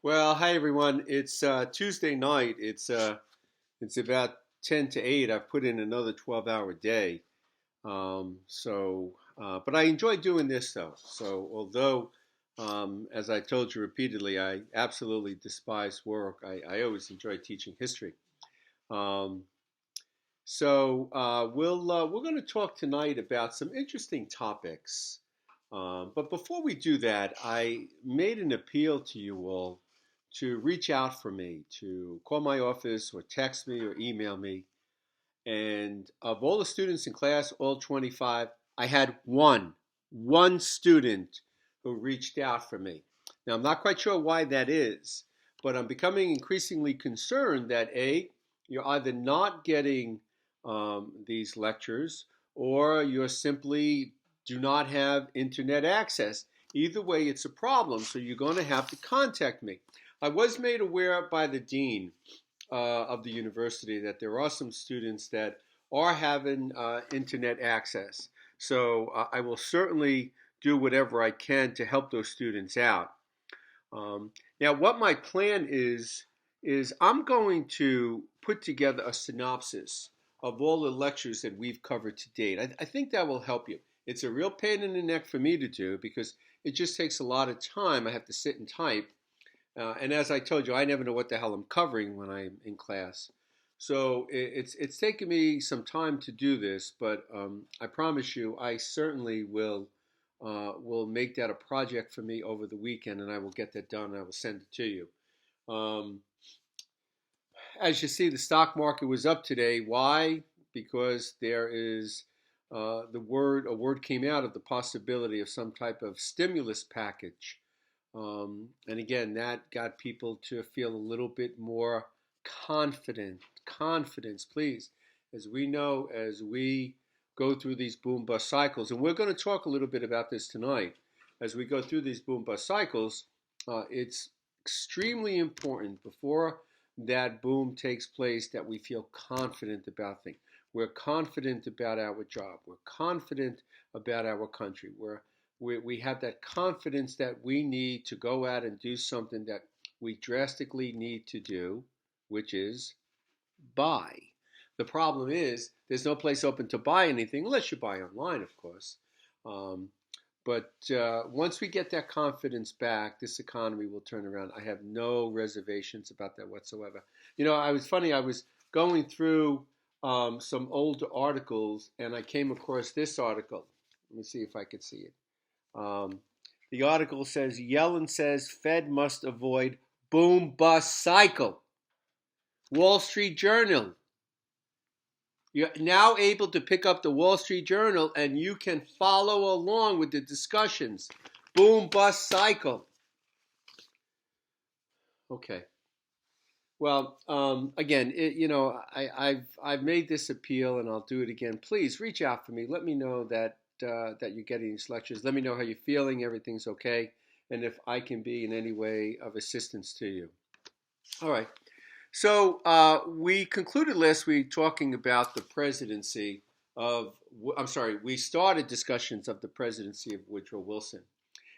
Well, hi everyone. It's Tuesday night. It's about 10 to 8. I've put in another 12-hour day. But I enjoy doing this though. So although, as I told you repeatedly, I absolutely despise work. I always enjoy teaching history. Um, we're going to talk tonight about some interesting topics. But before we do that, I made an appeal to you all to reach out for me, to call my office or text me or email me. And of all the students in class, all 25, I had one student who reached out for me. Now, I'm not quite sure why that is, but I'm becoming increasingly concerned that A, you're either not getting these lectures or you're simply do not have internet access. Either way, it's a problem, so you're going to have to contact me. I was made aware by the dean of the university that there are some students that are having internet access. So I will certainly do whatever I can to help those students out. Um, Now, what my plan is I'm going to put together a synopsis of all the lectures that we've covered to date. I think that will help you. It's a real pain in the neck for me to do because it just takes a lot of time. I have to sit and type. And as I told you, I never know what the hell I'm covering when I'm in class. So it's taken me some time to do this, but I promise you, I certainly will make that a project for me over the weekend, and I will get that done. And I will send it to you. Um, as you see, the stock market was up today. Why? Because there is a word came out of the possibility of some type of stimulus package. And again, that got people to feel a little bit more confident. Confidence, please. As we know, as we go through these boom bust cycles, and we're going to talk a little bit about this tonight. As we go through these boom bust cycles, it's extremely important before that boom takes place that we feel confident about things. We're confident about our job. We're confident about our country. We have that confidence that we need to go out and do something that we drastically need to do, which is buy. The problem is there's no place open to buy anything unless you buy online, of course. Um, but once we get that confidence back, this economy will turn around. I have no reservations about that whatsoever. You know, I was funny. I was going through some old articles, and I came across this article. Let me see if I could see it. Um, the article says Yellen says Fed must avoid boom bust cycle. Wall Street Journal. You're now able to pick up the Wall Street Journal and you can follow along with the discussions. Boom bust cycle. Okay. Well, again, I've made this appeal, and I'll do it again. Please reach out for me. Let me know that you're getting these lectures. Let me know how you're feeling. Everything's okay, and if I can be in any way of assistance to you. All right. So we concluded last week talking about the presidency of. I'm sorry. We started discussions of the presidency of Woodrow Wilson.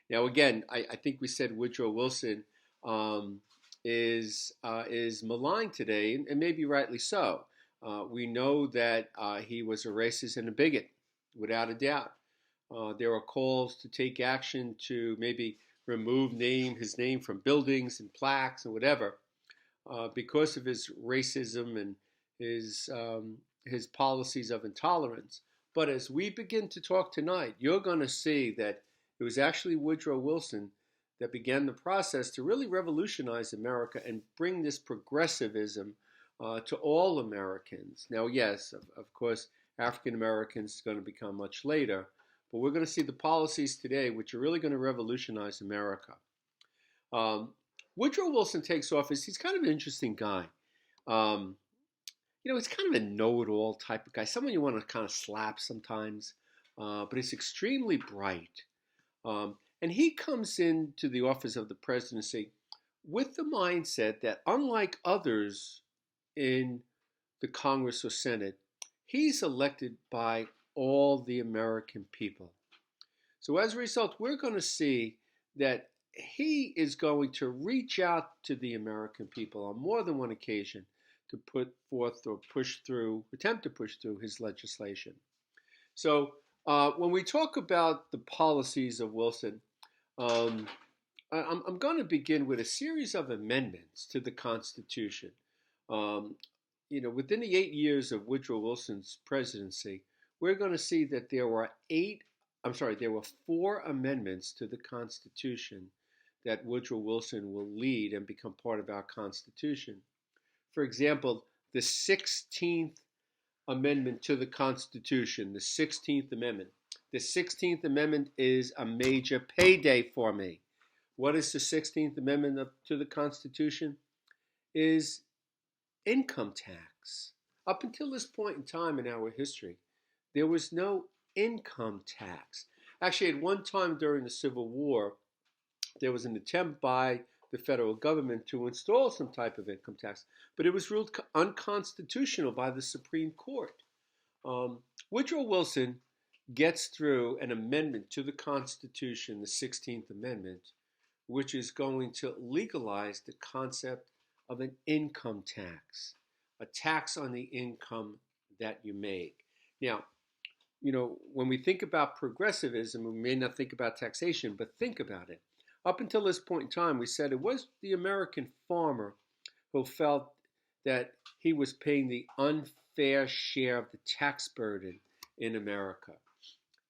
Now, again, I think we said Woodrow Wilson um, is maligned today, and maybe rightly so. We know that he was a racist and a bigot, without a doubt. There are calls to take action to maybe remove his name from buildings and plaques and whatever because of his racism and his policies of intolerance. But as we begin to talk tonight, you're going to see that it was actually Woodrow Wilson that began the process to really revolutionize America and bring this progressivism to all Americans. Now, yes, of course, African Americans is going to become much later, but we're going to see the policies today which are really going to revolutionize America. Um, Woodrow Wilson takes office. He's kind of an interesting guy. Um, he's kind of a know-it-all type of guy, someone you want to kind of slap sometimes, but he's extremely bright. And he comes into the office of the presidency with the mindset that, unlike others in the Congress or Senate, he's elected by all the American people. So as a result, we're going to see that he is going to reach out to the American people on more than one occasion to put forth or attempt to push through his legislation. So when we talk about the policies of Wilson, um, I'm going to begin with a series of amendments to the Constitution. Um, within the 8 years of Woodrow Wilson's presidency, we're going to see that there were four amendments to the Constitution that Woodrow Wilson will lead and become part of our Constitution. For example, the 16th Amendment to the Constitution, the 16th Amendment. The 16th Amendment is a major payday for me. What is the 16th Amendment to the Constitution? Is income tax. Up until this point in time in our history, there was no income tax. Actually, at one time during the Civil War, there was an attempt by the federal government to install some type of income tax, but it was ruled unconstitutional by the Supreme Court. Woodrow Wilson gets through an amendment to the Constitution, the 16th Amendment, which is going to legalize the concept of an income tax, a tax on the income that you make. Now, when we think about progressivism, we may not think about taxation, but think about it. Up until this point in time, we said it was the American farmer who felt that he was paying the unfair share of the tax burden in America.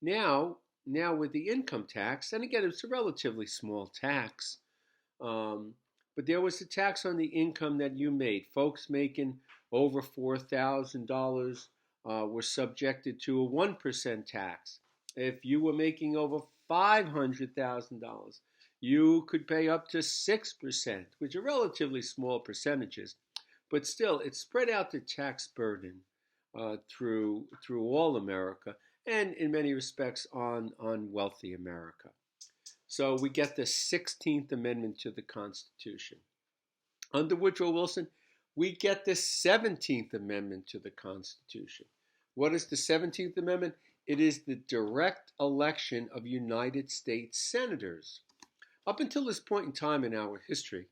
Now with the income tax, and again, it's a relatively small tax, but there was a tax on the income that you made. Folks making over $4,000 were subjected to a 1% tax. If you were making over $500,000, you could pay up to 6%, which are relatively small percentages, but still, it spread out the tax burden through all America, and in many respects on wealthy America. So we get the 16th Amendment to the Constitution. Under Woodrow Wilson, we get the 17th Amendment to the Constitution. What is the 17th Amendment? It is the direct election of United States senators. Up until this point in time in our history,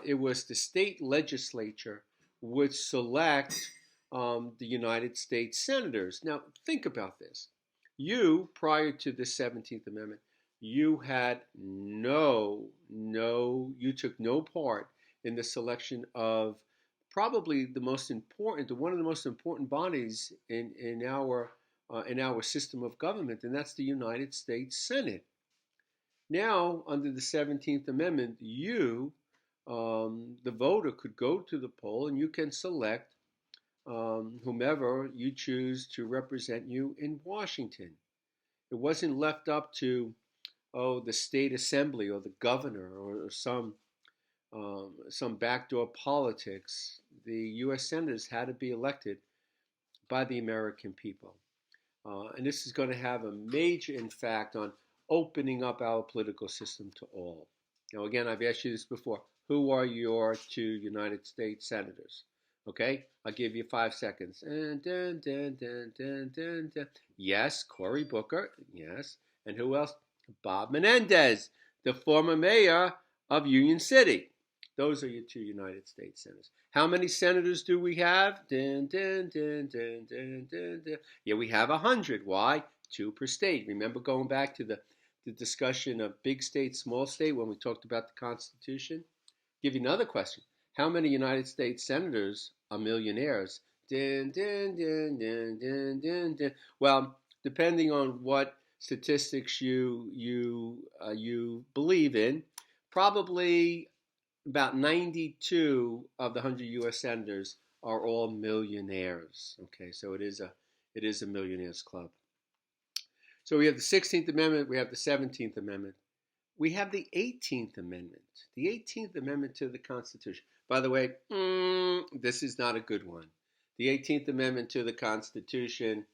it was the state legislature would select the United States senators. Now, think about this. Prior to the 17th Amendment, you took no part in the selection of probably one of the most important bodies in our system of government, and that's the United States Senate. Now, under the 17th Amendment, the voter, could go to the poll and you can select whomever you choose to represent you in Washington. It wasn't left up to the state assembly or the governor or some backdoor politics. The U.S. senators had to be elected by the American people. And this is going to have a major impact on opening up our political system to all. Now, again, I've asked you this before. Who are your two United States senators? Okay, I'll give you 5 seconds. Yes, Cory Booker. Yes. And who else? Bob Menendez, the former mayor of Union City. Those are your two United States senators. How many senators do we have? Yeah, we have 100. Why? 2 per state. Remember going back to the discussion of big state, small state when we talked about the Constitution? Give you another question. How many United States senators are millionaires? Well, depending on what statistics you believe in, probably about 92 of the 100 U.S. senators are all millionaires. Okay, so it is a millionaires club. So we have the 16th Amendment, we have the 17th Amendment. We have the 18th Amendment, the 18th Amendment to the Constitution. By the way, this is not a good one. The 18th Amendment to the Constitution,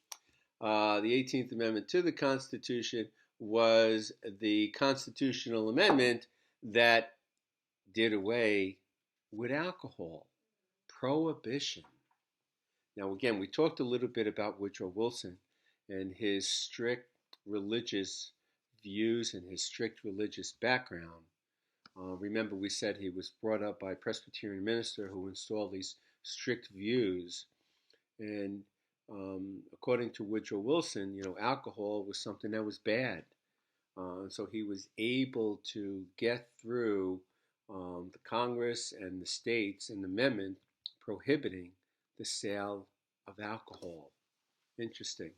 was the constitutional amendment that did away with alcohol, prohibition. Now, again, we talked a little bit about Woodrow Wilson and his strict religious views and his strict religious background. Remember, we said he was brought up by a Presbyterian minister who installed these strict views. And according to Woodrow Wilson, alcohol was something that was bad. And so he was able to get through the Congress and the states an amendment prohibiting the sale of alcohol. Interesting.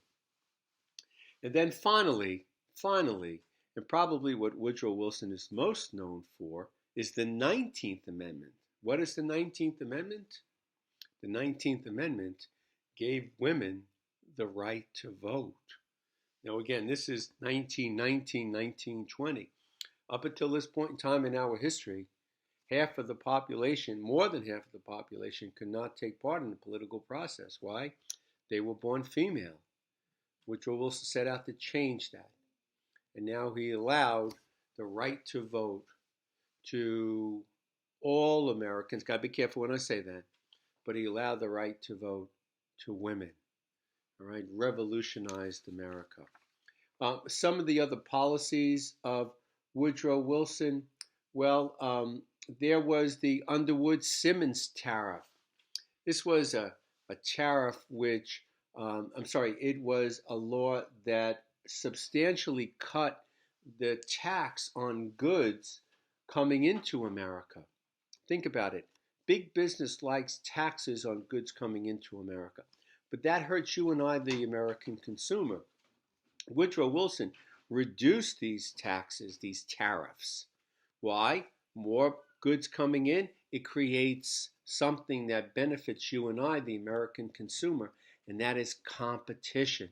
And then finally, and probably what Woodrow Wilson is most known for is the 19th Amendment. What is the 19th Amendment? The 19th Amendment gave women the right to vote. Now, again, this is 1919, 1920. Up until this point in time in our history, half of the population, more than half of the population, could not take part in the political process. Why? They were born female. Woodrow Wilson set out to change that. And now he allowed the right to vote to all Americans. Got to be careful when I say that. But he allowed the right to vote to women. All right, revolutionized America. Some of the other policies of Woodrow Wilson, well, there was the Underwood-Simmons tariff. This was a tariff which, it was a law that substantially cut the tax on goods coming into America. Think about it. Big business likes taxes on goods coming into America. But that hurts you and I, the American consumer. Woodrow Wilson reduced these taxes, these tariffs. Why? More goods coming in, it creates something that benefits you and I, the American consumer, and that is competition.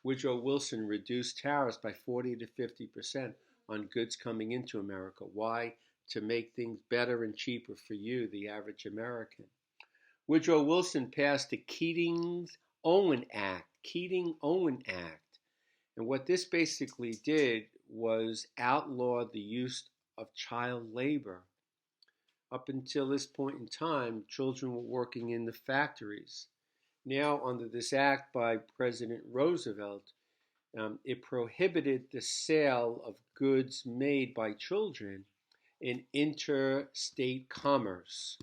Woodrow Wilson reduced tariffs by 40 to 50% on goods coming into America. Why? To make things better and cheaper for you, the average American. Woodrow Wilson passed the Keating-Owen Act. Keating-Owen Act. And what this basically did was outlaw the use of child labor. Up until this point in time, children were working in the factories. Now, under this act by President Roosevelt, it prohibited the sale of goods made by children in interstate commerce.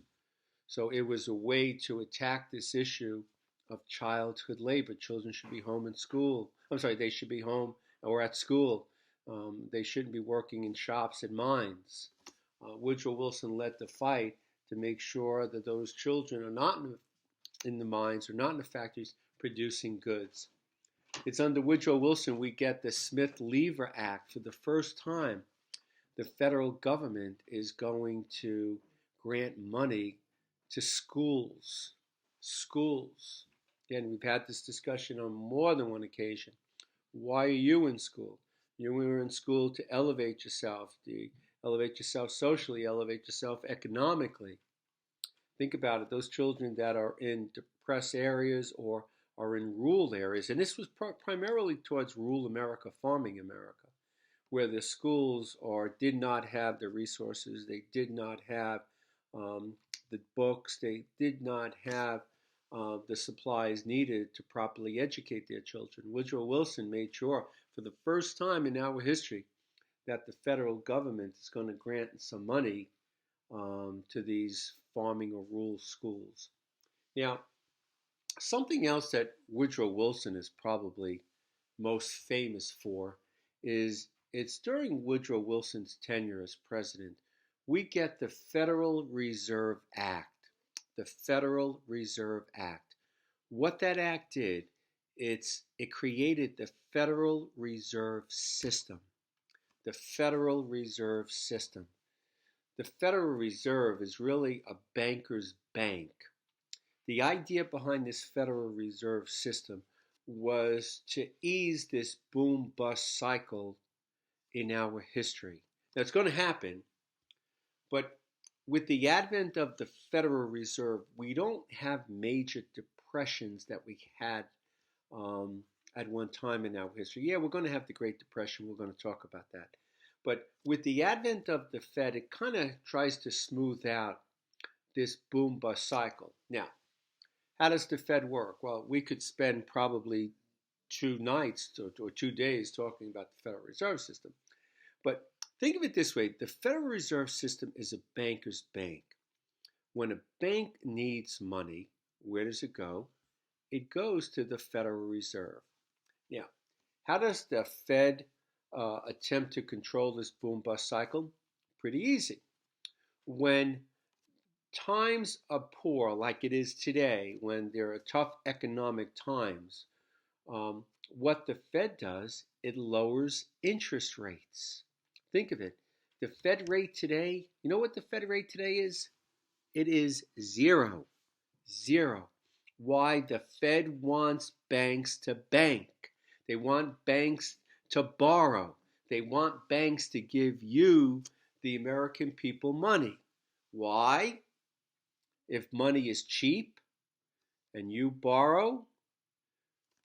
So it was a way to attack this issue of childhood labor. Children should be home in school. They should be home or at school. They shouldn't be working in shops and mines. Woodrow Wilson led the fight to make sure that those children are not in the mines or not in the factories producing goods. It's under Woodrow Wilson we get the Smith-Lever Act. For the first time, the federal government is going to grant money to schools. Schools. Again, we've had this discussion on more than one occasion. Why are you in school? You were in school to elevate yourself, elevate yourself socially, elevate yourself economically. Think about it, those children that are in depressed areas or are in rural areas, and this was primarily towards rural America, farming America, where the schools did not have the resources, they did not have the books, they did not have the supplies needed to properly educate their children. Woodrow Wilson made sure for the first time in our history that the federal government is going to grant some money to these farming or rural schools. Now, something else that Woodrow Wilson is probably most famous for is it's during Woodrow Wilson's tenure as president, we get the Federal Reserve Act. The Federal Reserve Act. What that act did, it created the Federal Reserve System. The Federal Reserve System. The Federal Reserve is really a banker's bank. The idea behind this Federal Reserve System was to ease this boom-bust cycle in our history. Now, it's going to happen, but with the advent of the Federal Reserve, we don't have major depressions that we had at one time in our history. Yeah, we're going to have the Great Depression. We're going to talk about that. But with the advent of the Fed, it kind of tries to smooth out this boom-bust cycle. Now, how does the Fed work? Well, we could spend probably 2 nights or 2 days talking about the Federal Reserve System. But Think of it this way: the Federal Reserve System is a banker's bank. When a bank needs money, where does it go? It goes to the Federal Reserve. Now, how does the Fed attempt to control this boom bust cycle? Pretty easy. When times are poor, like it is today, when there are tough economic times, what the Fed does, it lowers interest rates. Think of it. The Fed rate today, you know what the Fed rate today is? It is zero. Zero. Why? The Fed wants banks to bank. They want banks to borrow. They want banks to give you, the American people, money. Why? If money is cheap and you borrow,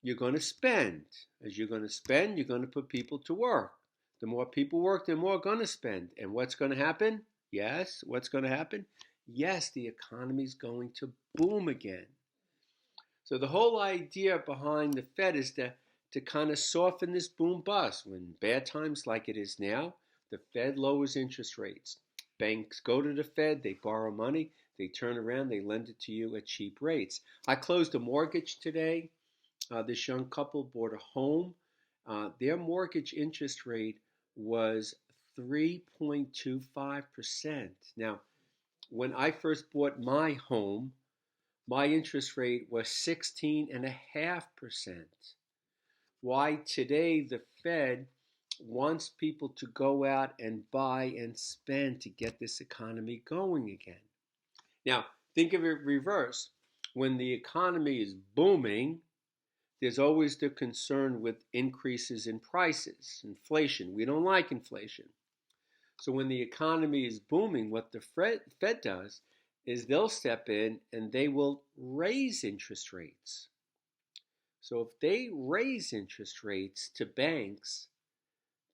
you're going to spend. As you're going to spend, you're going to put people to work. The more people work, the more going to spend. And what's going to happen? Yes, what's going to happen? Yes, the economy is going to boom again. So the whole idea behind the Fed is to kind of soften this boom bust. When bad times like it is now, the Fed lowers interest rates. Banks go to the Fed, they borrow money, they turn around, they lend it to you at cheap rates. I closed a mortgage today. This young couple bought a home. Their mortgage interest rate was 3.25%. Now, when I first bought my home, my interest rate was 16.5%. Why? Today the Fed wants people to go out and buy and spend to get this economy going again. Now, think of it reverse. When the economy is booming, there's always the concern with increases in prices, inflation. We don't like inflation. So when the economy is booming, what the Fed does is they'll step in and they will raise interest rates. So if they raise interest rates to banks,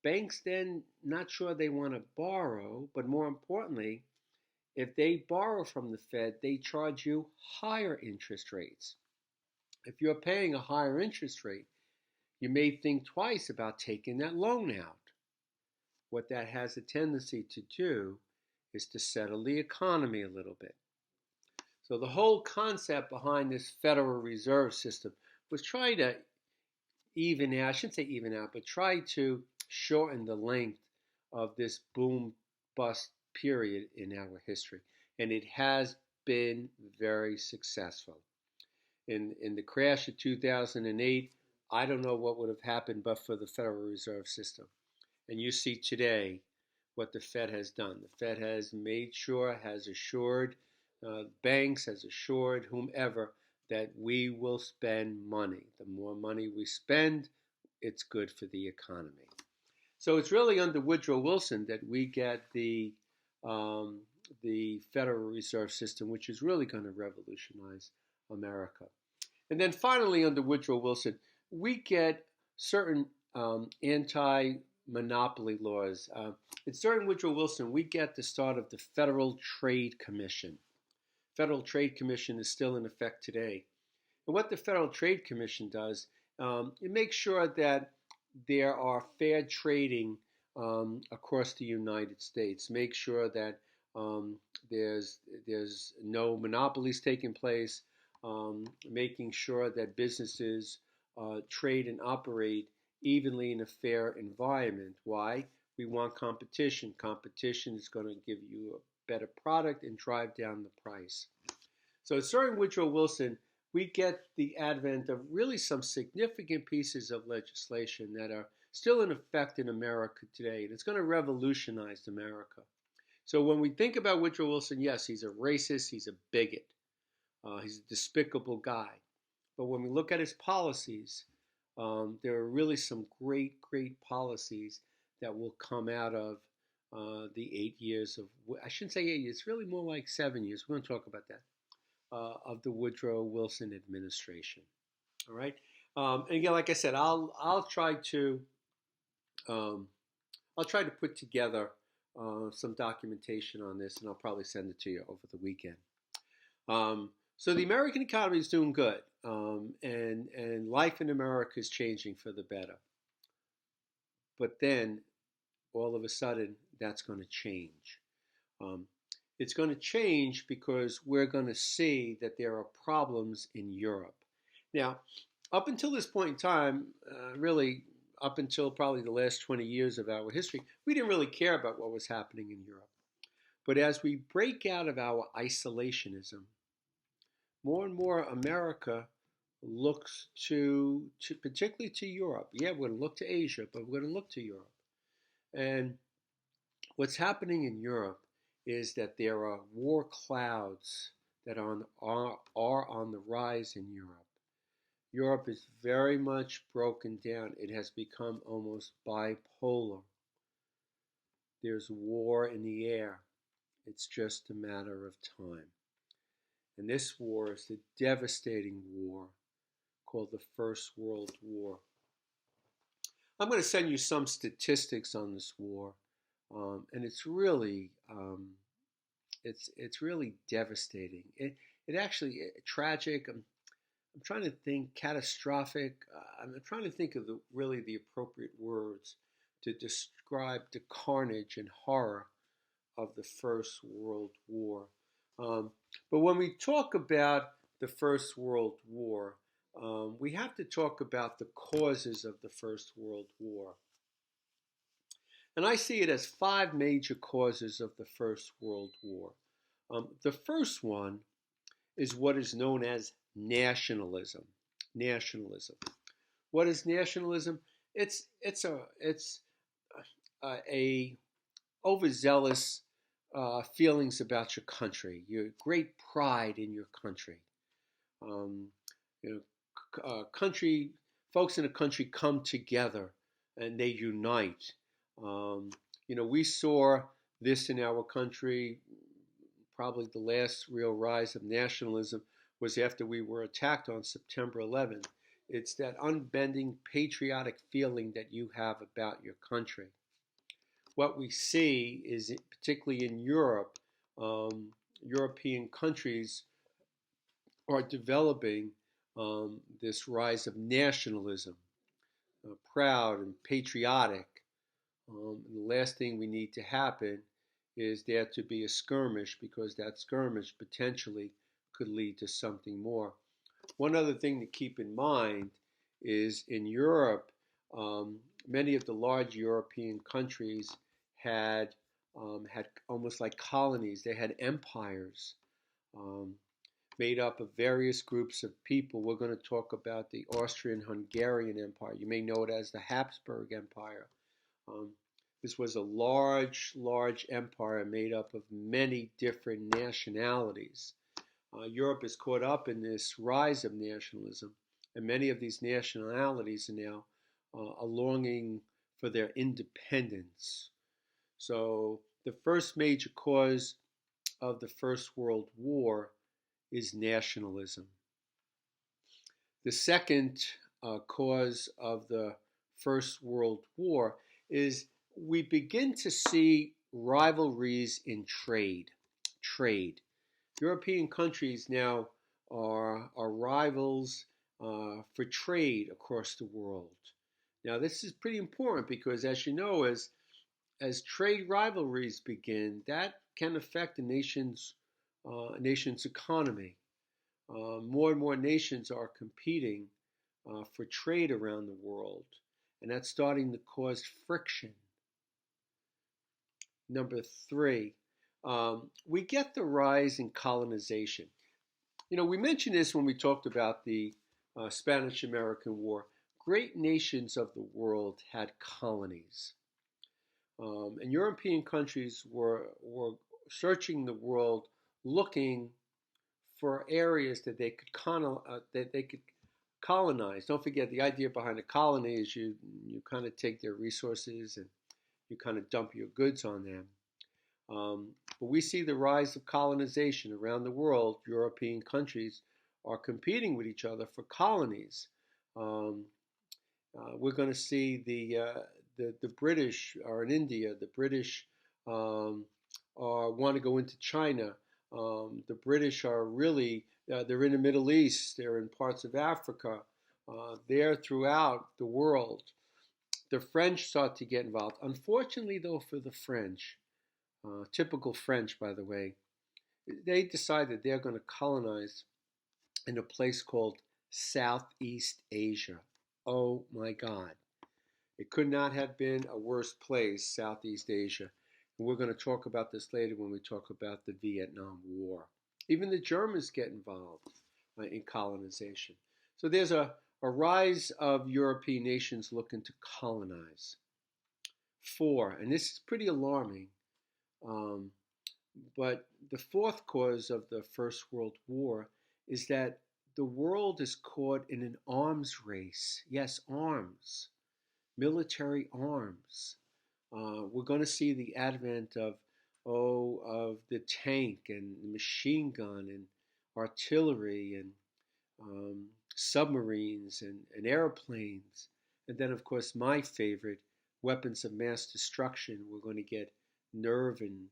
banks then not sure they want to borrow, but more importantly, if they borrow from the Fed, they charge you higher interest rates. If you're paying a higher interest rate, you may think twice about taking that loan out. What that has a tendency to do is to settle the economy a little bit. So the whole concept behind this Federal Reserve System was try to even out, I shouldn't say even out, but try to shorten the length of this boom bust period in our history. And it has been very successful. In the crash of 2008, I don't know what would have happened but for the Federal Reserve System. And you see today what the Fed has done. The Fed has made sure, has assured banks, has assured whomever that we will spend money. The more money we spend, it's good for the economy. So it's really under Woodrow Wilson that we get the Federal Reserve System, which is really going to revolutionize America. And then finally, under Woodrow Wilson, we get certain anti-monopoly laws. It's during Woodrow Wilson we get the start of the Federal Trade Commission. Federal Trade Commission is still in effect today. And what the Federal Trade Commission does, it makes sure that there are fair trading across the United States. Make sure that there's no monopolies taking place, making sure that businesses trade and operate evenly in a fair environment. Why? We want competition. Competition is going to give you a better product and drive down the price. So during Woodrow Wilson, we get the advent of really some significant pieces of legislation that are still in effect in America today, and it's going to revolutionize America. So when we think about Woodrow Wilson, yes, he's a racist, he's a bigot, he's a despicable guy. But when we look at his policies, there are really some great policies that will come out of the 8 years of, I shouldn't say 8 years, it's really more like 7 years. We're going to talk about that, of the Woodrow Wilson administration. All right. And again, like I said, I'll try to put together some documentation on this, and I'll probably send it to you over the weekend. So the American economy is doing good, and life in America is changing for the better. But then, all of a sudden, that's going to change. Um, it's going to change because we're going to see that there are problems in Europe. Now, up until this point in time, really up until probably the last 20 years of our history, we didn't really care about what was happening in Europe. But as we break out of our isolationism, more and more America looks to particularly to Europe. Yeah, we're going to look to Asia, but we're going to look to Europe. And what's happening in Europe is that there are war clouds that are on the rise in Europe. Europe is very much broken down. It has become almost bipolar. There's war in the air. It's just a matter of time. And this war is the devastating war called the First World War. I'm going to send you some statistics on this war, and it's really devastating. It actually tragic. I'm trying to think catastrophic. I'm trying to think of the appropriate words to describe the carnage and horror of the First World War. But when we talk about the First World War, we have to talk about the causes of the First World War. And I see it as five major causes of the First World War. The first one is what is known as nationalism. Nationalism. What is nationalism? It's a overzealous feelings about your country, your great pride in your country. Country folks in a country come together and they unite. We saw this in our country. Probably the last real rise of nationalism was after we were attacked on September 11th. It's that unbending patriotic feeling that you have about your country. What we see is, particularly in Europe, European countries are developing this rise of nationalism, proud and patriotic. And the last thing we need to happen is there to be a skirmish, because that skirmish potentially could lead to something more. One other thing to keep in mind is in Europe, many of the large European countries had almost like colonies. They had empires made up of various groups of people. We're going to talk about the Austrian-Hungarian Empire. You may know it as the Habsburg Empire. This was a large empire made up of many different nationalities. Europe is caught up in this rise of nationalism, and many of these nationalities are now longing for their independence. So the first major cause of the First World War is nationalism. The second cause of the First World War is we begin to see rivalries in trade. European countries now are rivals for trade across the world. Now, this is pretty important because, as you know, as trade rivalries begin, that can affect a nation's economy. More and more nations are competing for trade around the world, and that's starting to cause friction. Number three, we get the rise in colonization. We mentioned this when we talked about the Spanish-American War. Great nations of the world had colonies. And European countries were searching the world, looking for areas that they could colonize. Don't forget, the idea behind a colony is you kind of take their resources and you kind of dump your goods on them. But we see the rise of colonization around the world. European countries are competing with each other for colonies. We're going to see the British are in India. The British want to go into China. The British are really, they're in the Middle East. They're in parts of Africa. They're throughout the world. the French start to get involved. Unfortunately, though, for the French, typical French, by the way, they decided they're going to colonize in a place called Southeast Asia. Oh my God. It could not have been a worse place, Southeast Asia. And we're going to talk about this later when we talk about the Vietnam War. Even the Germans get involved in colonization. So there's a rise of European nations looking to colonize. Four, and this is pretty alarming, um, but the fourth cause of the First World War is that the world is caught in an arms race. Yes, arms, military arms. We're going to see the advent of the tank and the machine gun and artillery and submarines and airplanes. And then, of course, my favorite, weapons of mass destruction. We're going to get nerve and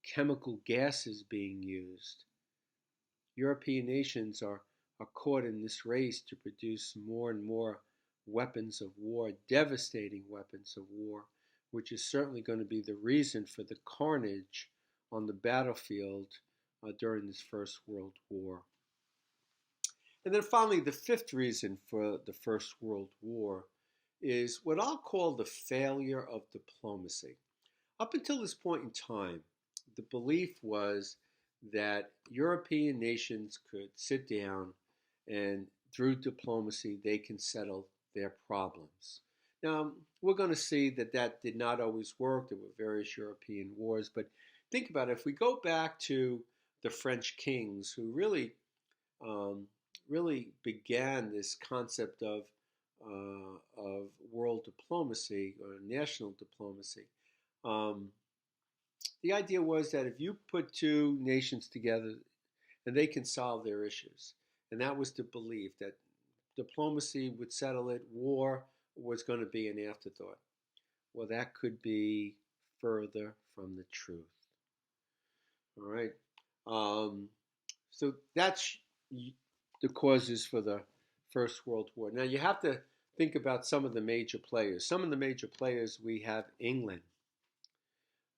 chemical gases being used. European nations are caught in this race to produce more and more weapons of war, devastating weapons of war, which is certainly going to be the reason for the carnage on the battlefield during this First World War. And then finally, the fifth reason for the First World War is what I'll call the failure of diplomacy. Up until this point in time, the belief was that European nations could sit down and through diplomacy they can settle their problems. Now, we're going to see that that did not always work. There were various European wars, but think about it. If we go back to the French kings who um, really began this concept of world diplomacy or national diplomacy, um, the idea was that if you put two nations together and they can solve their issues, and that was the belief that diplomacy would settle it, war was going to be an afterthought. Well, that could be further from the truth. All right. Um, so that's the causes for the First World War. Now you have to think about some of the major players. Some of the major players, we have England,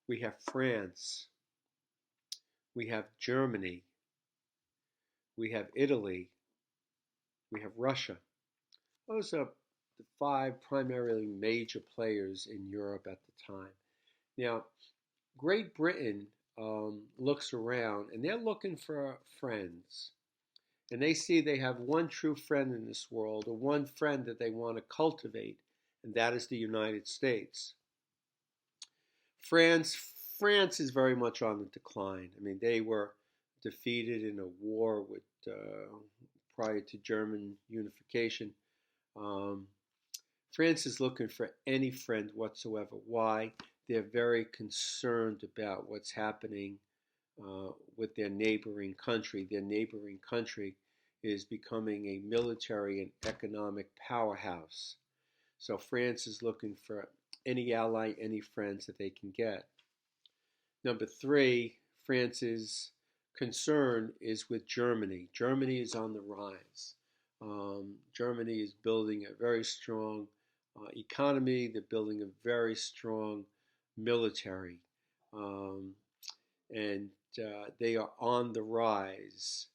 we have France, we have Germany, we have Italy, we have Russia. Those are the five primarily major players in Europe at the time. Now, Great Britain looks around and they're looking for friends. And they see they have one true friend in this world, or one friend that they want to cultivate, and that is the United States. France, France is very much on the decline. I mean, they were defeated in a war with prior to German unification. Um, France is looking for any friend whatsoever. Why? They're very concerned about what's happening with their neighboring country. Their neighboring country is becoming a military and economic powerhouse. So France is looking for any ally, any friends that they can get. Number three, France's concern is with Germany. Germany is on the rise. Germany is building a very strong economy. They're building a very strong military. Um, and they are on the rise.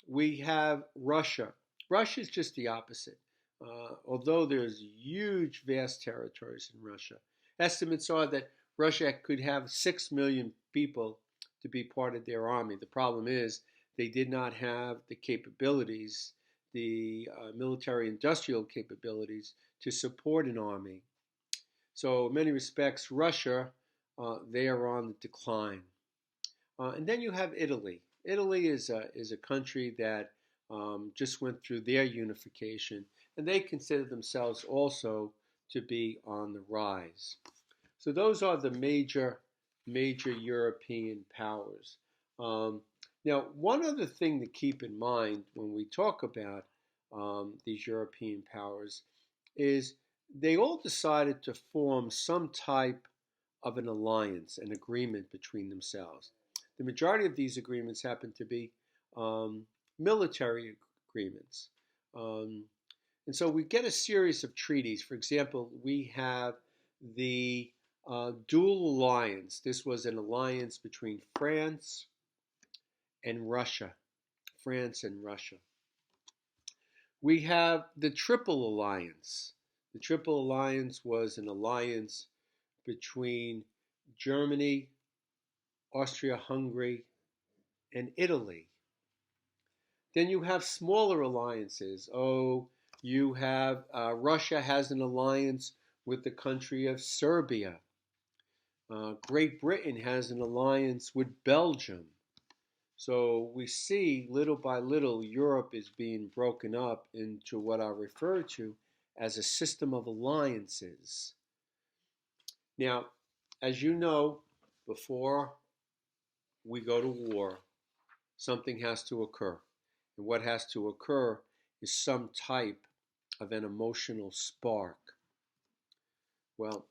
We have Russia. Russia is just the opposite. Although there's huge, vast territories in Russia, estimates are that Russia could have 6 million people to be part of their army. The problem is they did not have the capabilities, the military-industrial capabilities to support an army. So in many respects, Russia, they are on the decline. And then you have Italy. Italy is a country that just went through their unification, and they consider themselves also to be on the rise. So those are the major European powers. Now, one other thing to keep in mind when we talk about these European powers is they all decided to form some type of an alliance, an agreement between themselves. The majority of these agreements happen to be military agreements. And so we get a series of treaties. For example, we have the dual alliance. This was an alliance between France and Russia. France and Russia. We have the Triple Alliance. The Triple Alliance was an alliance between Germany, Austria-Hungary, and Italy. Then you have smaller alliances. You have Russia has an alliance with the country of Serbia. Great Britain has an alliance with Belgium. So we see little by little Europe is being broken up into what I refer to as a system of alliances. Now, as you know, before we go to war, something has to occur. And what has to occur is some type of an emotional spark. Well,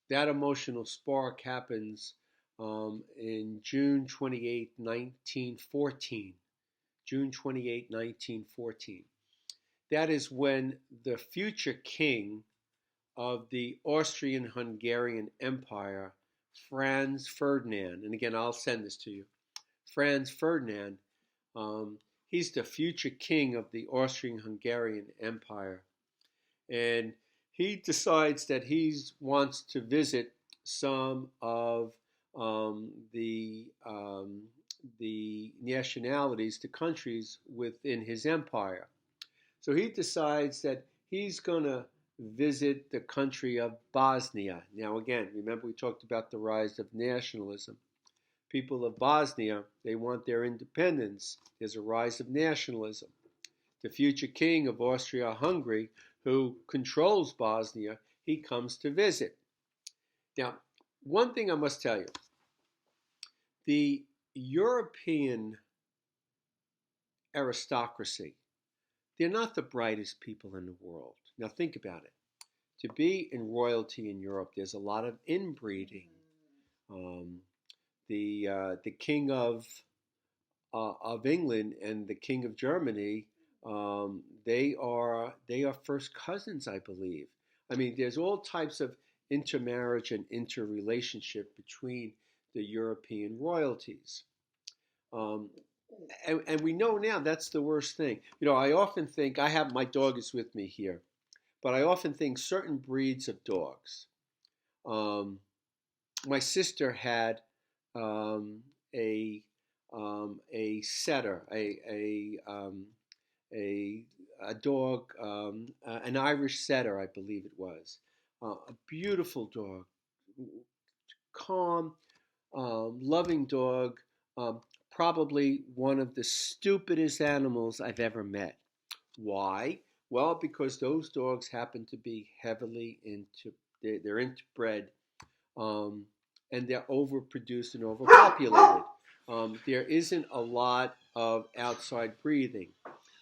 that emotional spark happens in June 28, 1914. June 28, 1914. That is when the future king of the Austrian-Hungarian Empire, Franz Ferdinand, and again, I'll send this to you, Franz Ferdinand, he's the future king of the Austrian-Hungarian Empire. And he decides that he wants to visit some of the nationalities, the countries within his empire. So he decides that he's going to visit the country of Bosnia. Now again, remember we talked about the rise of nationalism. People of Bosnia, they want their independence. There's a rise of nationalism. The future king of Austria-Hungary, who controls Bosnia, he comes to visit. Now, one thing I must tell you, the European aristocracy, they're not the brightest people in the world. Now think about it. To be in royalty in Europe, there's a lot of inbreeding. The king of England and the king of Germany, they are first cousins, I believe. I mean, there's all types of intermarriage and interrelationship between the European royalties. And we know now that's the worst thing. You know, I often think, my dog is with me here, but I often think certain breeds of dogs. My sister had a setter, a dog, an Irish setter, I believe it was. A beautiful dog, calm, loving dog, probably one of the stupidest animals I've ever met. Why? Well, because those dogs happen to be heavily they're interbred, and they're overproduced and overpopulated. There isn't a lot of outside breeding.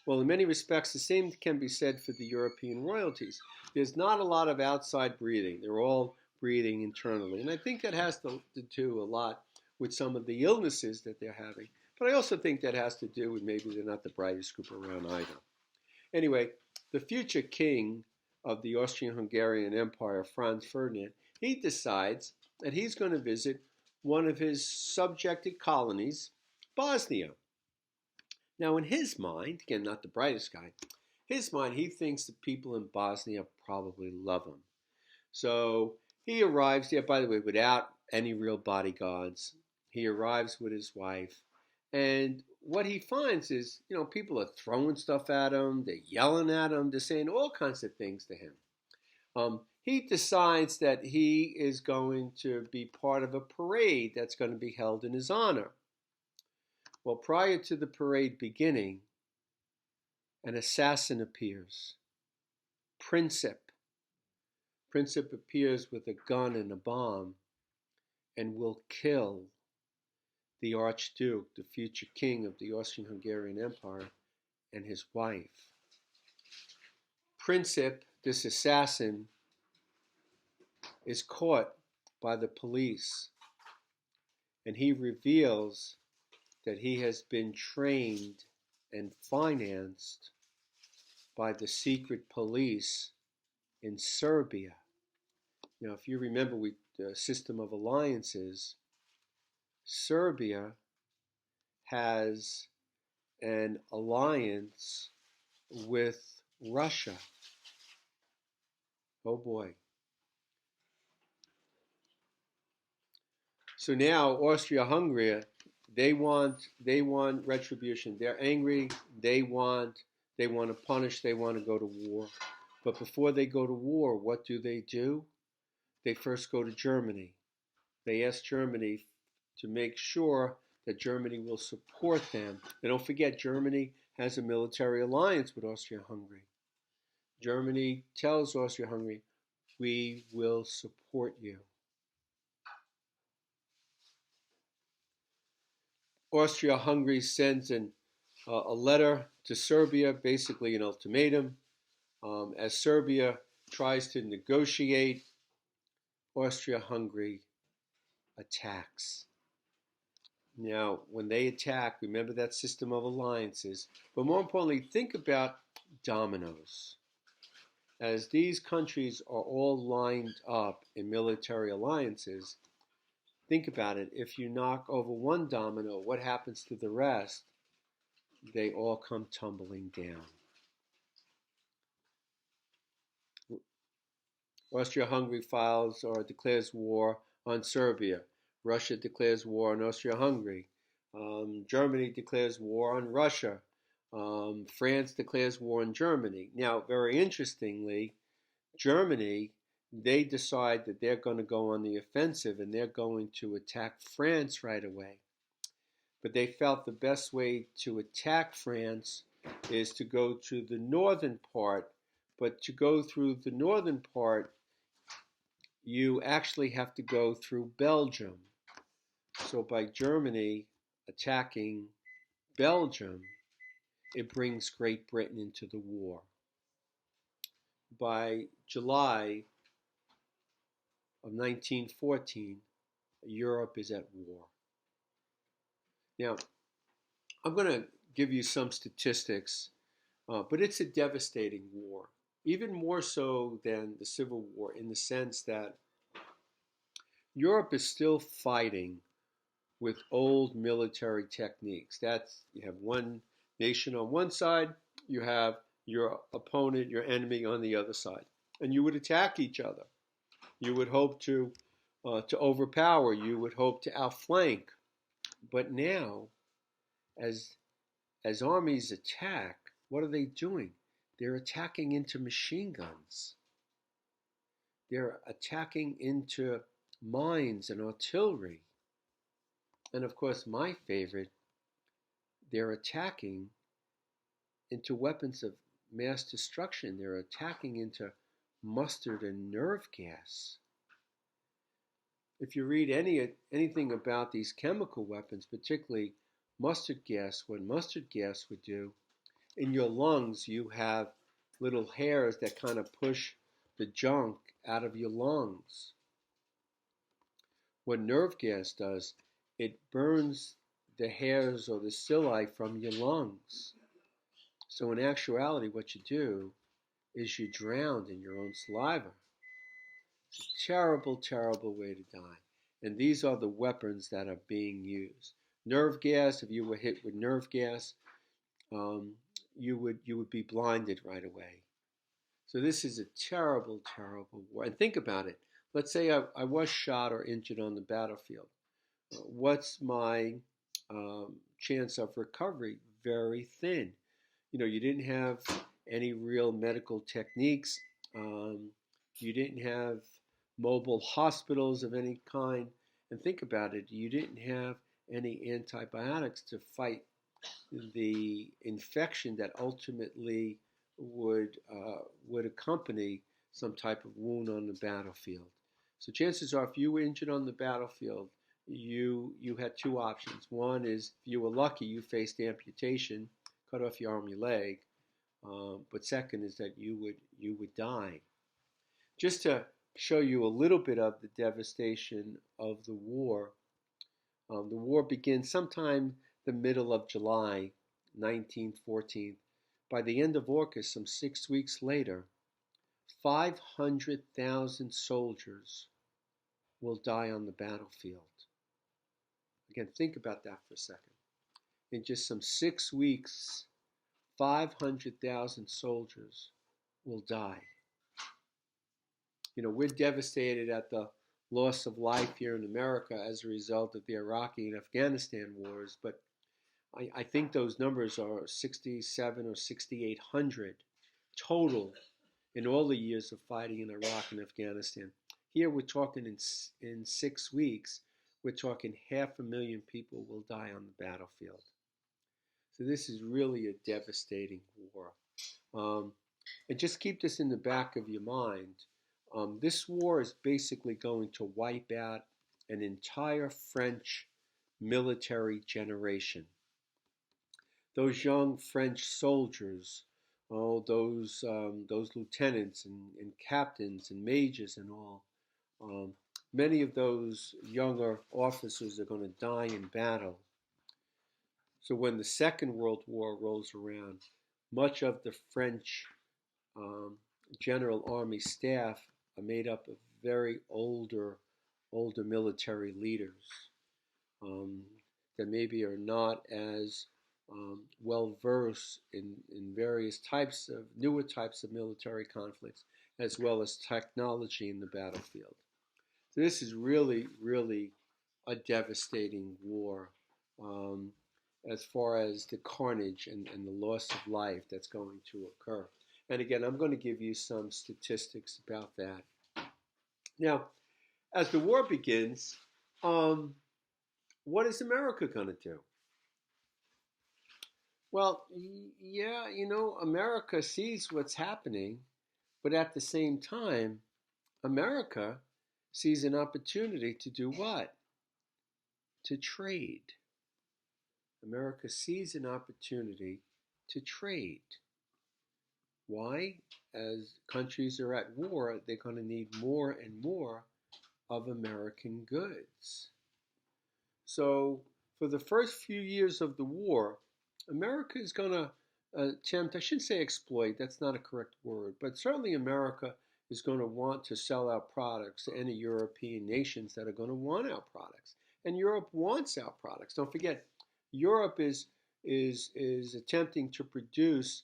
Well, in many respects, the same can be said for the European royalties. There's not a lot of outside breeding. They're all breeding internally. And I think that has to do a lot with some of the illnesses that they're having. But I also think that has to do with maybe they're not the brightest group around either. Anyway, the future king of the Austrian-Hungarian Empire, Franz Ferdinand, he decides that he's going to visit one of his subjected colonies, Bosnia. Now, in his mind, again, not the brightest guy, his mind, he thinks the people in Bosnia probably love him. So he arrives there, by the way, without any real bodyguards. He arrives with his wife. And what he finds is, you know, people are throwing stuff at him. They're yelling at him. They're saying all kinds of things to him. He decides that he is going to be part of a parade that's going to be held in his honor. Well, prior to the parade beginning, an assassin appears. Princip. Princip appears with a gun and a bomb and will kill the Archduke, the future king of the Austrian-Hungarian Empire, and his wife. Princip, this assassin, is caught by the police, and he reveals that he has been trained and financed by the secret police in Serbia. If you remember the system of alliances, Serbia has an alliance with Russia. Oh boy. So now Austria-Hungary, they want retribution. They're angry. They want to punish. They want to go to war. But before they go to war, what do? They first go to Germany. They ask Germany to make sure that Germany will support them. And don't forget, Germany has a military alliance with Austria-Hungary. Germany tells Austria-Hungary, we will support you. Austria-Hungary sends a letter to Serbia, basically an ultimatum. As Serbia tries to negotiate, Austria-Hungary attacks. Now, when they attack, remember that system of alliances. But more importantly, think about dominoes. As these countries are all lined up in military alliances, think about it. If you knock over one domino, what happens to the rest? They all come tumbling down. Austria-Hungary files or declares war on Serbia. Russia declares war on Austria-Hungary. Germany declares war on Russia. France declares war on Germany. Now, very interestingly, Germany, they decide that they're going to go on the offensive and they're going to attack France right away. But they felt the best way to attack France is to go to the northern part. But to go through the northern part, you actually have to go through Belgium. So by Germany attacking Belgium, it brings Great Britain into the war. By July of 1914, Europe is at war. Now, I'm going to give you some statistics, but it's a devastating war, even more so than the Civil War in the sense that Europe is still fighting with old military techniques. You have one nation on one side, you have your opponent, your enemy on the other side, and you would attack each other. You would hope to overpower. You would hope to outflank. But now, as armies attack, what are they doing? They're attacking into machine guns. They're attacking into mines and artillery. And of course, my favorite, they're attacking into weapons of mass destruction. They're attacking into mustard and nerve gas. If you read anything about these chemical weapons, particularly mustard gas, what mustard gas would do, in your lungs you have little hairs that kind of push the junk out of your lungs. What nerve gas does, it burns the hairs or the cilia from your lungs. So in actuality, what you do is you drown in your own saliva. It's a terrible, terrible way to die. And these are the weapons that are being used. Nerve gas, if you were hit with nerve gas, you would be blinded right away. So this is a terrible, terrible war. And think about it. Let's say I was shot or injured on the battlefield. What's my chance of recovery? Very thin. You didn't have any real medical techniques. You didn't have mobile hospitals of any kind. And think about it, you didn't have any antibiotics to fight the infection that ultimately would accompany some type of wound on the battlefield. So chances are, if you were injured on the battlefield, you had two options. One is, if you were lucky, you faced amputation, cut off your arm, your leg. But second is that you would die. Just to show you a little bit of the devastation of the war. The war begins sometime the middle of July 1914 By the end of August, some 6 weeks later, 500,000 soldiers will die on the battlefield. Again, think about that for a second. In just some 6 weeks, 500,000 soldiers will die. We're devastated at the loss of life here in America as a result of the Iraqi and Afghanistan wars, but I think those numbers are 67 or 6,800 total in all the years of fighting in Iraq and Afghanistan. Here we're talking in 6 weeks, we're talking 500,000 people will die on the battlefield. So this is really a devastating war. And just keep this in the back of your mind. This war is basically going to wipe out an entire French military generation. Those young French soldiers, those lieutenants and captains and majors and all, many of those younger officers are going to die in battle. So when the Second World War rolls around, much of the French General Army staff are made up of very older military leaders that maybe are not as well versed in various newer types of military conflicts, as well as technology in the battlefield. So this is really, really a devastating war as far as the carnage and the loss of life that's going to occur. And again, I'm going to give you some statistics about that. Now, as the war begins, what is America going to do? Well, yeah, America sees what's happening, but at the same time, America sees an opportunity to do what? To trade. America sees an opportunity to trade. Why? As countries are at war, they're going to need more and more of American goods. So for the first few years of the war, America is going to attempt, I shouldn't say exploit, that's not a correct word, but certainly America is going to want to sell our products to any European nations that are going to want our products. And Europe wants our products. Don't forget, Europe is attempting to produce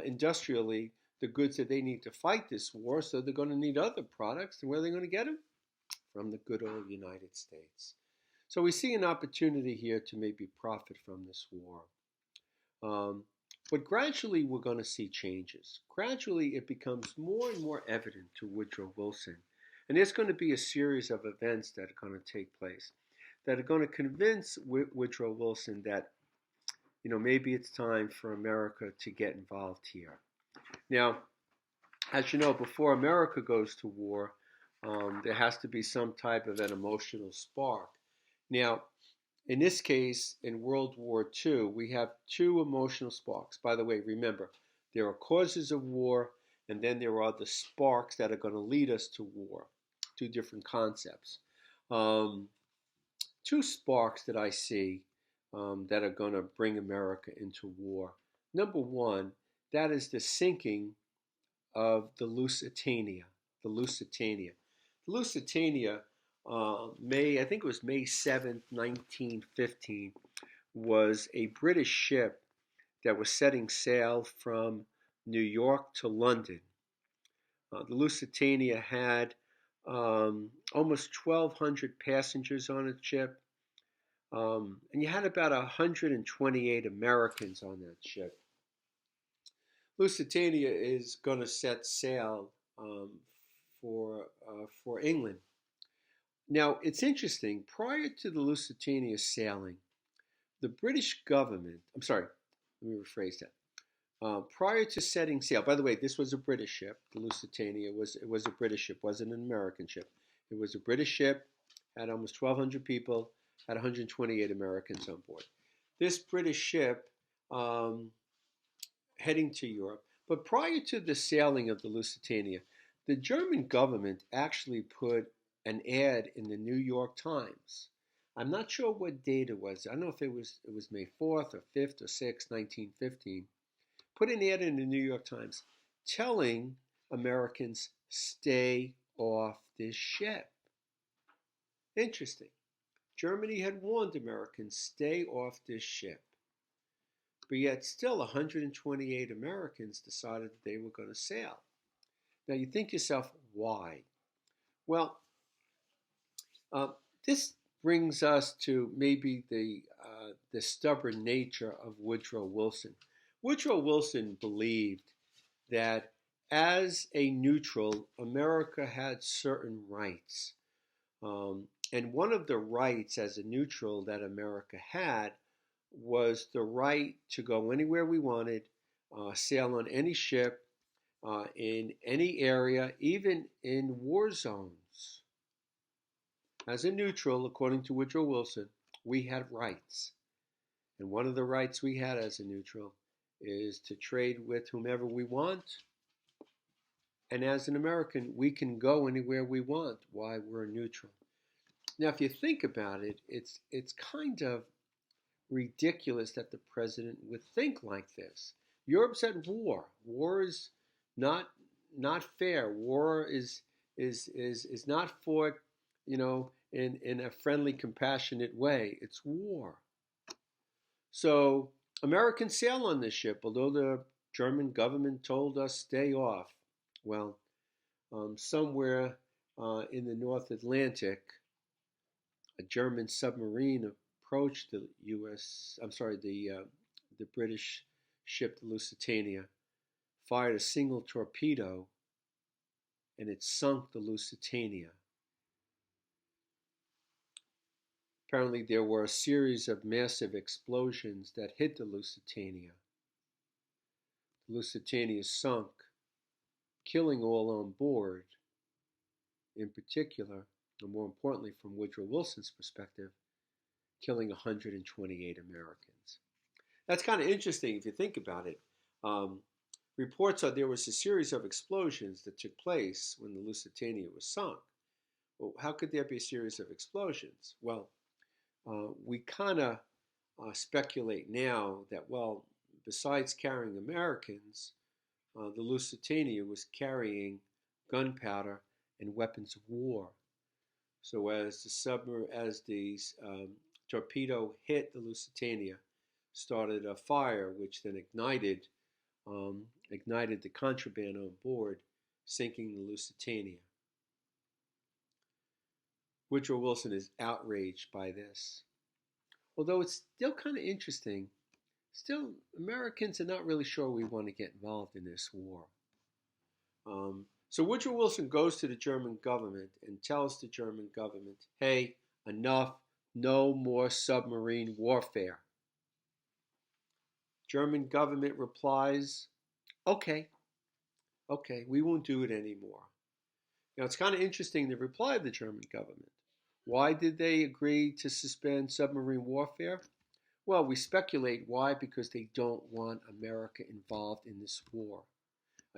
industrially the goods that they need to fight this war, so they're going to need other products. And where are they going to get them? From the good old United States. So we see an opportunity here to maybe profit from this war. But gradually we're going to see changes. Gradually it becomes more and more evident to Woodrow Wilson. And there's going to be a series of events that are going to take place that are going to convince Woodrow Wilson that, maybe it's time for America to get involved here. Now, as you know, before America goes to war, there has to be some type of an emotional spark. Now, in this case, in World War II, we have two emotional sparks. By the way, remember, there are causes of war, and then there are the sparks that are going to lead us to war. Two different concepts. Two sparks that I see that are going to bring America into war. Number one, that is the sinking of the Lusitania. The Lusitania. The Lusitania, I think it was May 7th, 1915, was a British ship that was setting sail from New York to London. The Lusitania had almost 1,200 passengers on its ship, and you had about 128 Americans on that ship. Lusitania is going to set sail for England. Now, it's interesting, prior to the Lusitania sailing, the British government, let me rephrase that. Prior to setting sail, by the way, this was a British ship. The Lusitania was a British ship, wasn't an American ship. It was a British ship, had almost 1,200 people, had 128 Americans on board. This British ship heading to Europe, but prior to the sailing of the Lusitania, the German government actually put an ad in the New York Times. I'm not sure what date it was. I don't know if it was May 4th or 5th or 6th, 1915. put an ad in the New York Times telling Americans, stay off this ship. Interesting. Germany had warned Americans, stay off this ship. But yet still 128 Americans decided that they were going to sail. Now you think to yourself, why? Well, uh, this brings us to maybe the stubborn nature of Woodrow Wilson. Woodrow Wilson believed that as a neutral, America had certain rights. And one of the rights as a neutral that America had was the right to go anywhere we wanted, sail on any ship, in any area, even in war zones. As a neutral, according to Woodrow Wilson, we had rights. And one of the rights we had as a neutral is to trade with whomever we want. And as an American, we can go anywhere we want while we're neutral. Now, if you think about it, it's kind of ridiculous that the president would think like this. Europe's at war. War is not fair. War is not fought, in a friendly, compassionate way. It's war. So Americans sail on this ship, although the German government told us stay off. Well, somewhere in the North Atlantic, a German submarine approached the the British ship, the Lusitania, fired a single torpedo, and it sunk the Lusitania. Apparently, there were a series of massive explosions that hit the Lusitania. The Lusitania sunk, killing all on board. In particular, and more importantly from Woodrow Wilson's perspective, killing 128 Americans. That's kind of interesting if you think about it. Reports are there was a series of explosions that took place when the Lusitania was sunk. Well, how could there be a series of explosions? Well, we kind of speculate now that, well, besides carrying Americans, the Lusitania was carrying gunpowder and weapons of war. So as the torpedo hit the Lusitania, started a fire, which then ignited the contraband on board, sinking the Lusitania. Woodrow Wilson is outraged by this. Although it's still kind of interesting, still Americans are not really sure we want to get involved in this war. So Woodrow Wilson goes to the German government and tells the German government, hey, enough, no more submarine warfare. German government replies, okay, we won't do it anymore. Now it's kind of interesting the reply of the German government. Why did they agree to suspend submarine warfare? Well, we speculate why, because they don't want America involved in this war.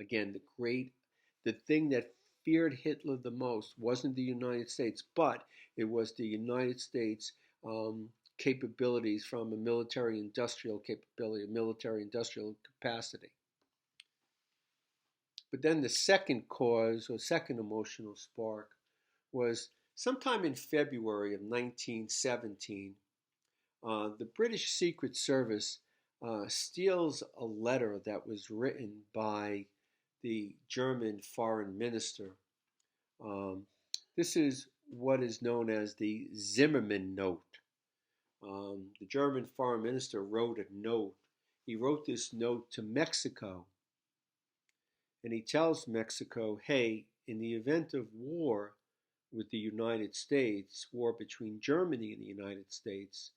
Again, the thing that feared Hitler the most wasn't the United States, but it was the United States capabilities from a military-industrial capability, a military-industrial capacity. But then the second cause, or second emotional spark, was sometime in February of 1917, the British Secret Service steals a letter that was written by the German foreign minister. This is what is known as the Zimmermann Note. The German foreign minister wrote a note. He wrote this note to Mexico. And he tells Mexico, hey, in the event of war with the United States, war between Germany and the United States,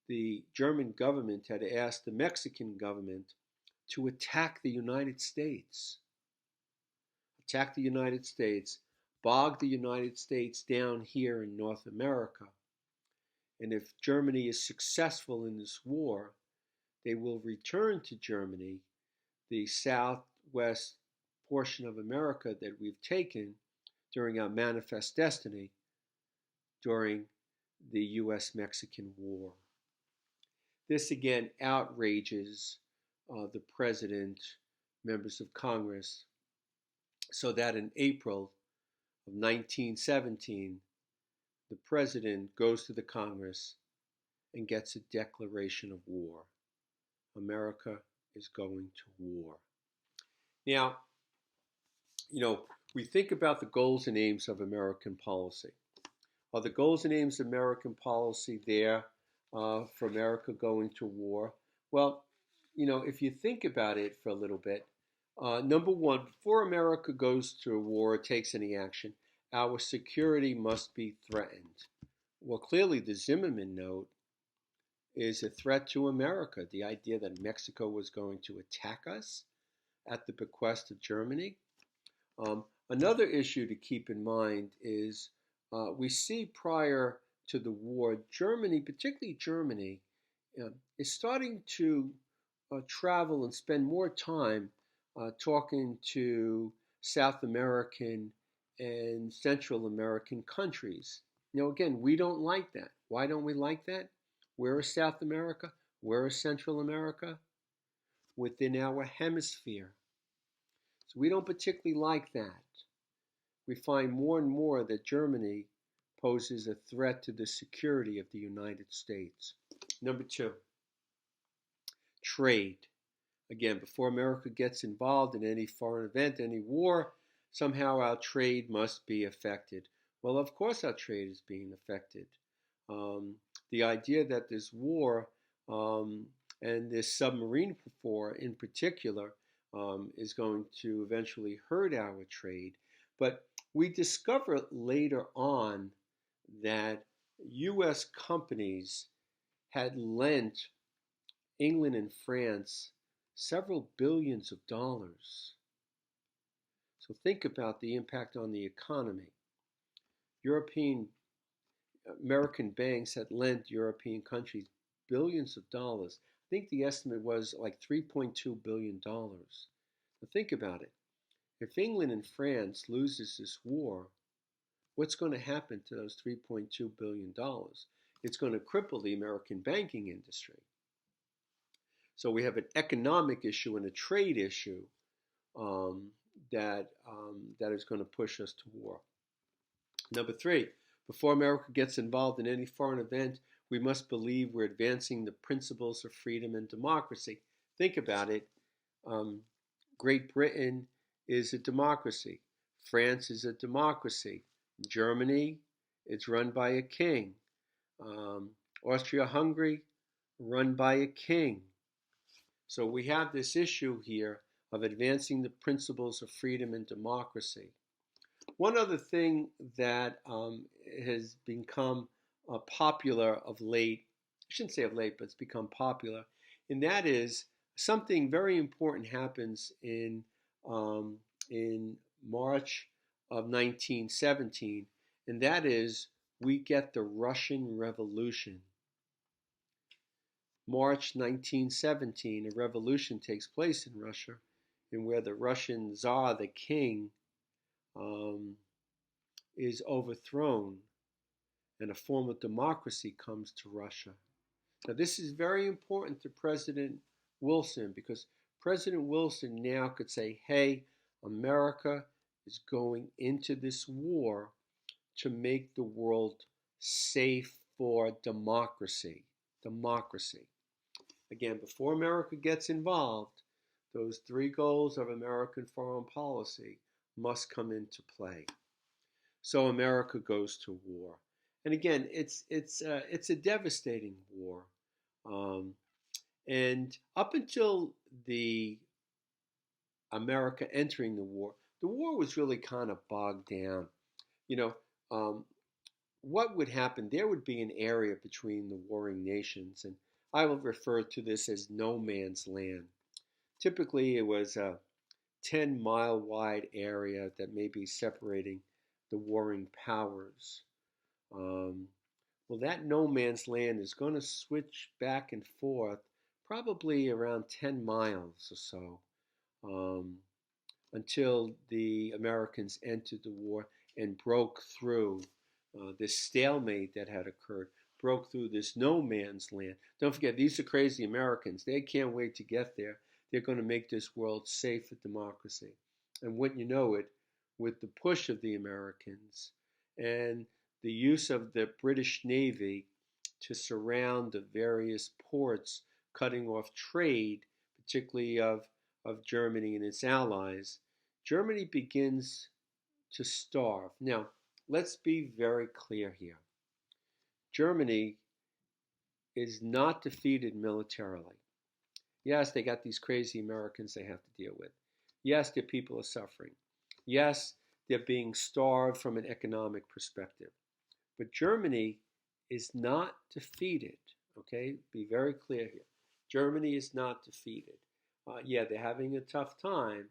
the German government had asked the Mexican government to attack the United States. Attack the United States, bog the United States down here in North America. And if Germany is successful in this war, they will return to Germany the southwest portion of America that we've taken during our Manifest Destiny during the U.S.-Mexican War. This again outrages the president, members of Congress, so that in April of 1917, the president goes to the Congress and gets a declaration of war. America is going to war. Now, we think about the goals and aims of American policy. Are the goals and aims of American policy there for America going to war? Well, if you think about it for a little bit, number one, before America goes to war or takes any action, our security must be threatened. Well, clearly the Zimmerman Note is a threat to America. The idea that Mexico was going to attack us at the bequest of Germany. Another issue to keep in mind is we see prior to the war, Germany, particularly Germany, is starting to travel and spend more time talking to South American and Central American countries. Again, we don't like that. Why don't we like that? Where is South America? Where is Central America? Within our hemisphere. So we don't particularly like that. We find more and more that Germany poses a threat to the security of the United States. Number two, trade. Again, before America gets involved in any foreign event, any war, somehow our trade must be affected. Well, of course our trade is being affected. The idea that this war and this submarine war in particular is going to eventually hurt our trade. But we discover later on that U.S. companies had lent England and France several billions of dollars. So think about the impact on the economy. American banks had lent European countries billions of dollars. I think the estimate was like $3.2 billion. Now think about it. If England and France loses this war, what's going to happen to those $3.2 billion? It's going to cripple the American banking industry. So we have an economic issue and a trade issue that is going to push us to war. Number three, before America gets involved in any foreign event, we must believe we're advancing the principles of freedom and democracy. Think about it. Great Britain is a democracy. France is a democracy. Germany, it's run by a king. Austria-Hungary, run by a king. So we have this issue here of advancing the principles of freedom and democracy. One other thing that has become popular of late, I shouldn't say of late, but it's become popular, and that is something very important happens in March of 1917, and that is we get the Russian Revolution. March 1917, a revolution takes place in Russia, and where the Russian Tsar, the king, is overthrown, and a form of democracy comes to Russia. Now, this is very important to President Wilson because President Wilson now could say, hey, America is going into this war to make the world safe for democracy. Democracy. Again, before America gets involved, those three goals of American foreign policy must come into play. So America goes to war. And again, it's a devastating war. And up until the America entering the war was really kind of bogged down. What would happen? There would be an area between the warring nations, and I will refer to this as no man's land. Typically, it was a 10-mile wide area that may be separating the warring powers. Well, that no man's land is going to switch back and forth probably around 10 miles or so until the Americans entered the war and broke through this stalemate that had occurred, broke through this no man's land. Don't forget, these are crazy Americans. They can't wait to get there. they're going to make this world safe for democracy. And wouldn't you know it, with the push of the Americans and the use of the British Navy to surround the various ports, cutting off trade, particularly of Germany and its allies, Germany begins to starve. Now, let's be very clear here. Germany is not defeated militarily. Yes, they got these crazy Americans they have to deal with. Yes, their people are suffering. Yes, they're being starved from an economic perspective. But Germany is not defeated. Okay, be very clear here. Germany is not defeated. Yeah, they're having a tough time,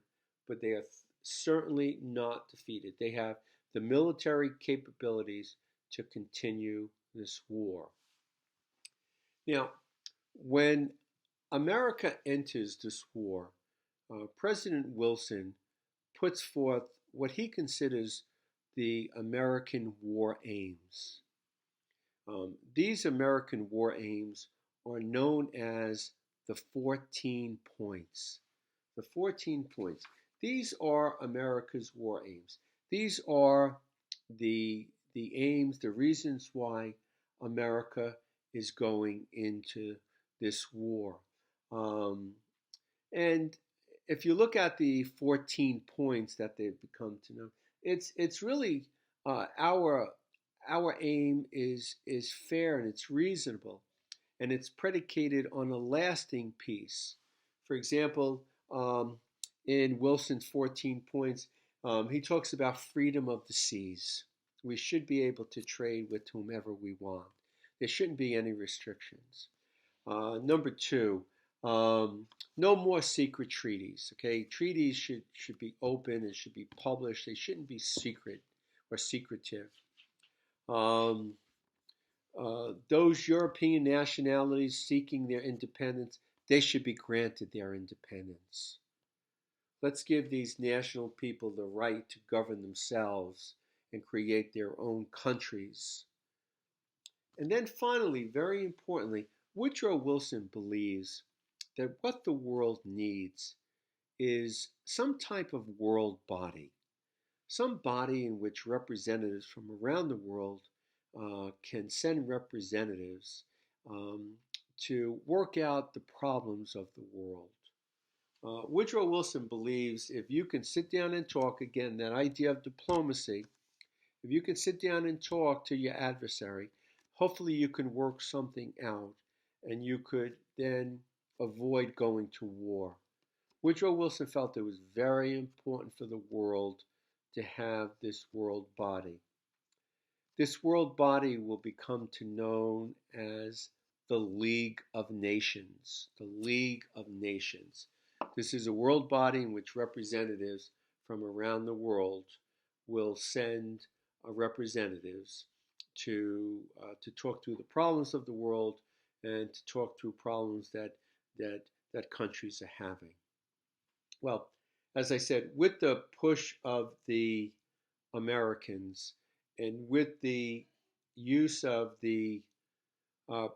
but they are certainly not defeated. They have the military capabilities to continue this war. Now, when America enters this war, President Wilson puts forth what he considers the American war aims. These American war aims are known as the 14 points. The 14 points. These are America's war aims. These are the aims, the reasons why America is going into this war. And if you look at the 14 points that they've become to know, it's really our aim is fair and it's reasonable, and it's predicated on a lasting peace. For example, in Wilson's 14 points, he talks about freedom of the seas. We should be able to trade with whomever we want. There shouldn't be any restrictions. Number two, no more secret treaties. Okay, treaties should be open and should be published. They shouldn't be secret or secretive. Those European nationalities seeking their independence, they should be granted their independence. Let's give these national people the right to govern themselves and create their own countries. And then finally, very importantly, Woodrow Wilson believes that what the world needs is some type of world body, some body in which representatives from around the world can send representatives to work out the problems of the world. Woodrow Wilson believes if you can sit down and talk, again, that idea of diplomacy, if you can sit down and talk to your adversary, hopefully you can work something out and you could then avoid going to war. Woodrow Wilson felt it was very important for the world to have this world body. This world body will become to known as the League of Nations. The League of Nations. This is a world body in which representatives from around the world will send representatives to talk through the problems of the world and to talk through problems that countries are having. Well, as I said, with the push of the Americans and with the use of the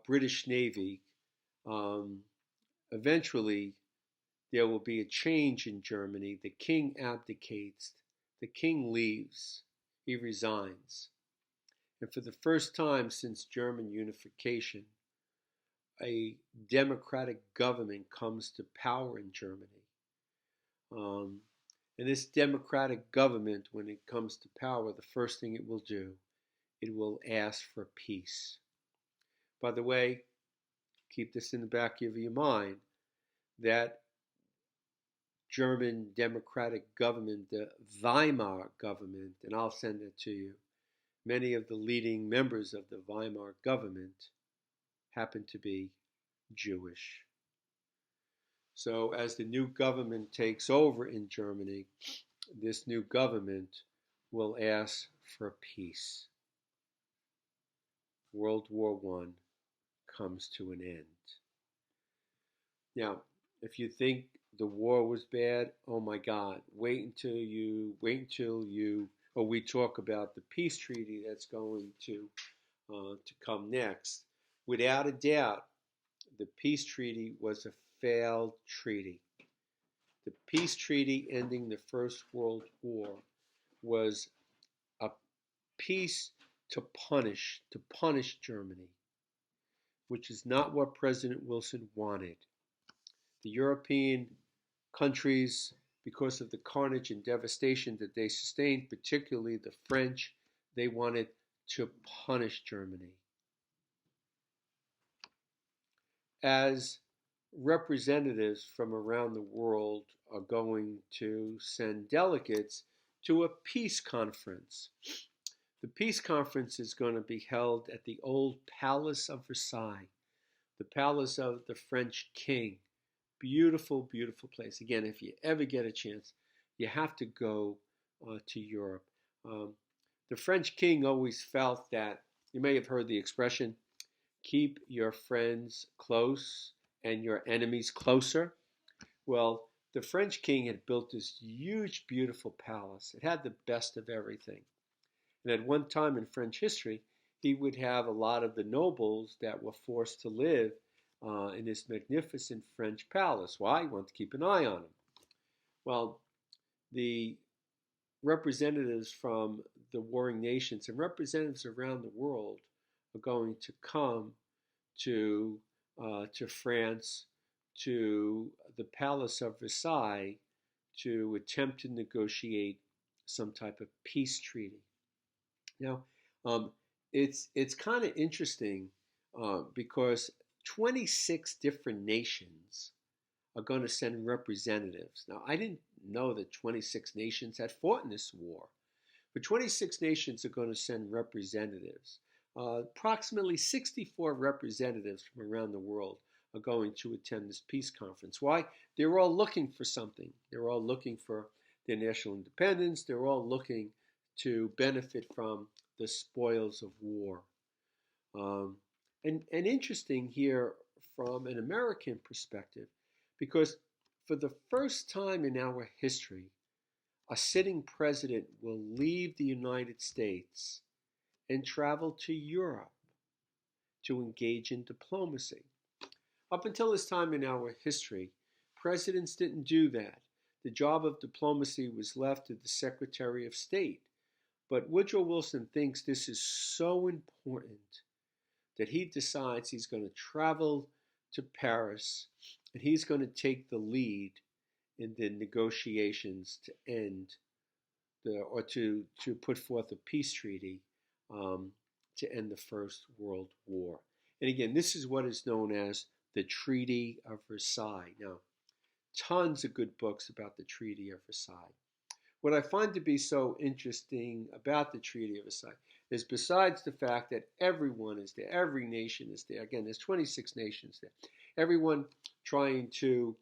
British Navy, eventually there will be a change in Germany. The king abdicates, the king leaves, he resigns. And for the first time since German unification, a democratic government comes to power in Germany. And this democratic government, when it comes to power, the first thing it will do, it will ask for peace. By the way, keep this in the back of your mind, that German democratic government, the Weimar government, and I'll send it to you, many of the leading members of the Weimar government happen to be Jewish. So as the new government takes over in Germany, this new government will ask for peace. World War I comes to an end. Now, if you think the war was bad, oh my God, wait until we talk about the peace treaty that's going to come next. Without a doubt, the peace treaty was a failed treaty. the peace treaty ending the First World War was a peace to punish Germany, which is not what President Wilson wanted. The European countries, because of the carnage and devastation that they sustained, particularly the French, they wanted to punish Germany. As representatives from around the world are going to send delegates to a peace conference. The peace conference is going to be held at the old Palace of Versailles, the palace of the French king. Beautiful, beautiful place. Again, if you ever get a chance, you have to go to Europe. The French king always felt that, you may have heard the expression, keep your friends close and your enemies closer. Well, the French king had built this huge, beautiful palace. It had the best of everything. And at one time in French history, he would have a lot of the nobles that were forced to live in this magnificent French palace. Why? He wanted to keep an eye on them. Well, the representatives from the warring nations and representatives around the world are going to come to France, to the Palace of Versailles, to attempt to negotiate some type of peace treaty. Now, it's kind of interesting because 26 different nations are going to send representatives. Now, I didn't know that 26 nations had fought in this war, but 26 nations are going to send representatives. Approximately 64 representatives from around the world are going to attend this peace conference. Why? They're all looking for something. They're all looking for their national independence. They're all looking to benefit from the spoils of war. And interesting here from an American perspective, because for the first time in our history, a sitting president will leave the United States and travel to Europe to engage in diplomacy. Up until this time in our history, presidents didn't do that. The job of diplomacy was left to the Secretary of State. But Woodrow Wilson thinks this is so important that he decides he's going to travel to Paris and he's going to take the lead in the negotiations to end to put forth a peace treaty to end the First World War. And again, this is what is known as the Treaty of Versailles. Now, tons of good books about the Treaty of Versailles. What I find to be so interesting about the Treaty of Versailles is, besides the fact that everyone is there, every nation is there. Again, there's 26 nations there. Everyone trying to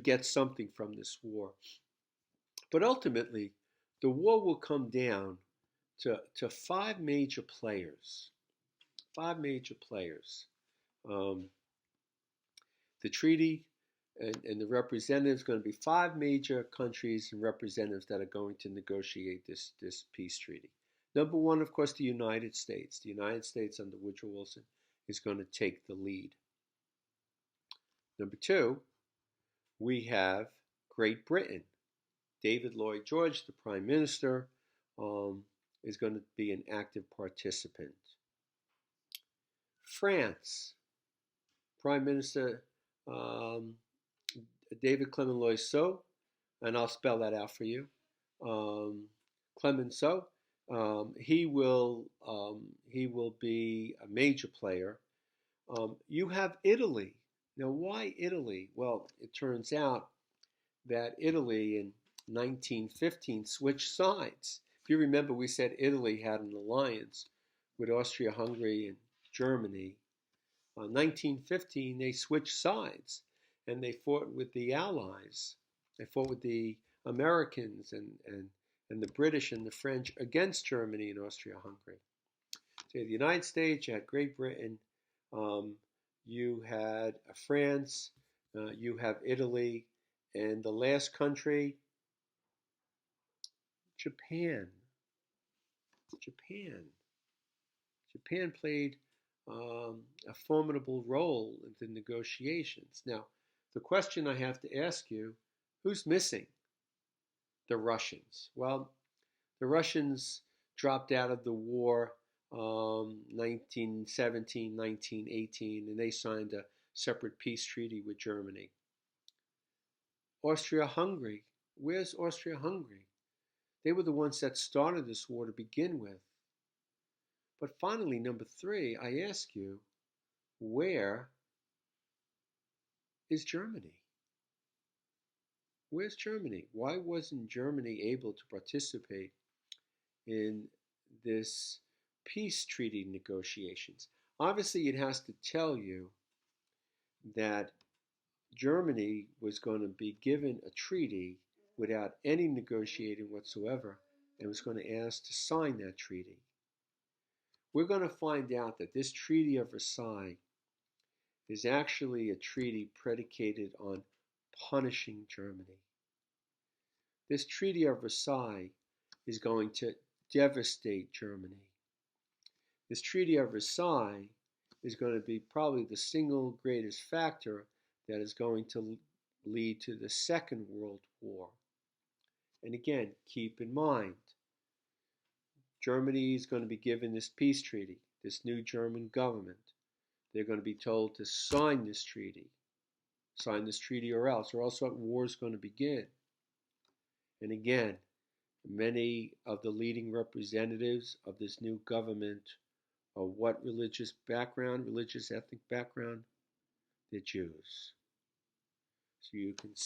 get something from this war. But ultimately, the war will come down to five major players. Five major players. The treaty and the representatives, going to be five major countries and representatives that are going to negotiate this peace treaty. Number one, of course, the United States. The United States under Woodrow Wilson is going to take the lead. Number two, we have Great Britain. David Lloyd George, the Prime Minister, is going to be an active participant. France, Prime Minister David Clemenceau, and I'll spell that out for you. Clemenceau. He will be a major player. You have Italy. Now, why Italy? Well, it turns out that Italy in 1915 switched sides. If you remember, we said Italy had an alliance with Austria-Hungary and Germany. In 1915, they switched sides and they fought with the Allies. They fought with the Americans and the British and the French against Germany and Austria-Hungary. So the United States, you had Great Britain, you had France, you have Italy, and the last country, Japan. Japan played a formidable role in the negotiations. Now, The question I have to ask you, who's missing? The Russians. Well, the Russians dropped out of the war 1917, 1918, and they signed a separate peace treaty with Germany. Austria-Hungary. Where's Austria-Hungary? They were the ones that started this war to begin with. But finally, number three, I ask you, where is Germany? Where's Germany? Why wasn't Germany able to participate in this peace treaty negotiations? Obviously, it has to tell you that Germany was going to be given a treaty without any negotiating whatsoever and was going to ask to sign that treaty. We're going to find out that this Treaty of Versailles is actually a treaty predicated on punishing Germany. This Treaty of Versailles is going to devastate Germany. This Treaty of Versailles is going to be probably the single greatest factor that is going to lead to the Second World War. And again, keep in mind, Germany is going to be given this peace treaty, this new German government. They're going to be told to sign this treaty or else war is going to begin. And again, many of the leading representatives of this new government are what religious ethnic background? They're Jews. So you can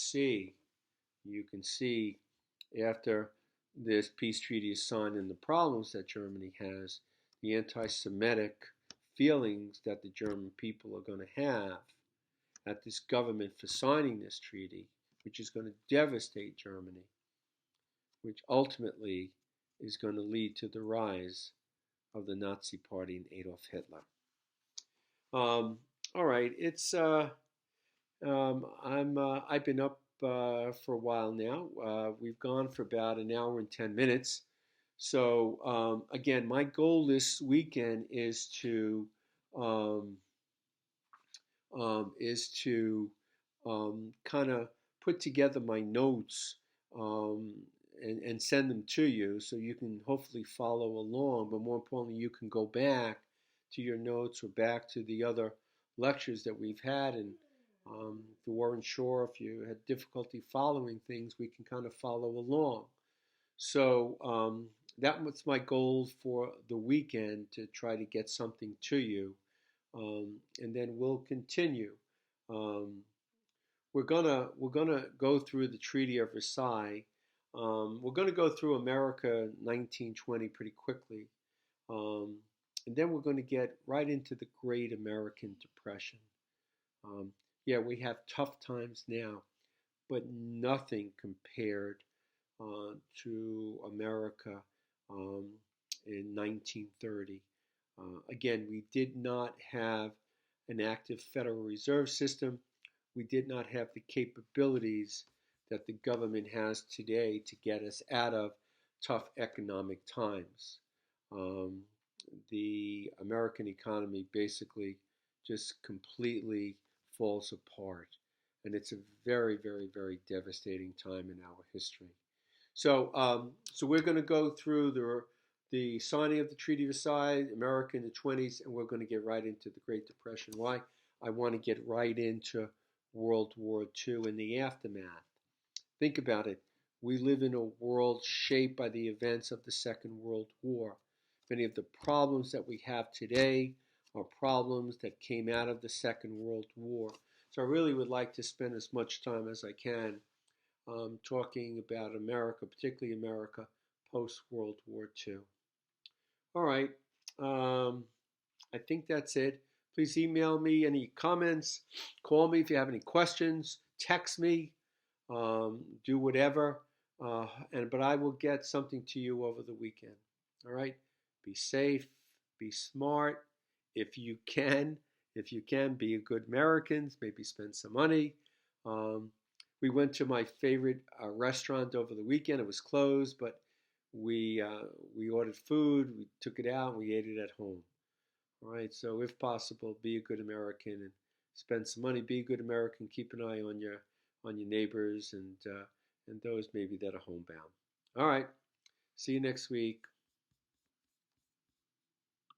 see after this peace treaty is signed and the problems that Germany has, the anti-Semitic feelings that the German people are going to have at this government for signing this treaty, which is going to devastate Germany, which ultimately is going to lead to the rise of the Nazi Party and Adolf Hitler. All right, it's I've been up for a while now. We've gone for about an hour and 10 minutes. So again, my goal this weekend is to kind of put together my notes and send them to you so you can hopefully follow along. But more importantly, you can go back to your notes or back to the other lectures that we've had. And if you weren't sure, if you had difficulty following things, we can kind of follow along. So that was my goal for the weekend, to try to get something to you. And then we'll continue. We're gonna go through the Treaty of Versailles. We're gonna go through America 1920 pretty quickly, and then we're going to get right into the Great American Depression. Yeah, we have tough times now, but nothing compared to America in 1930. Again, we did not have an active Federal Reserve System. We did not have the capabilities that the government has today to get us out of tough economic times. The American economy basically just completely falls apart. And it's a very, very, very devastating time in our history. So we're going to go through the signing of the Treaty of Versailles, America in the 20s, and we're going to get right into the Great Depression. Why? I want to get right into World War II and the aftermath. Think about it. We live in a world shaped by the events of the Second World War. Many of the problems that we have today are problems that came out of the Second World War. So I really would like to spend as much time as I can talking about America, particularly America post-World War II. All right. I think that's it. Please email me any comments. Call me if you have any questions. Text me. Do whatever. But I will get something to you over the weekend. All right. Be safe. Be smart. If you can, be a good Americans. Maybe spend some money. We went to my favorite restaurant over the weekend. It was closed, but we ordered food. We took it out. And we ate it at home. All right. So if possible, be a good American and spend some money, be a good American, keep an eye on your neighbors and those maybe that are homebound. All right. See you next week.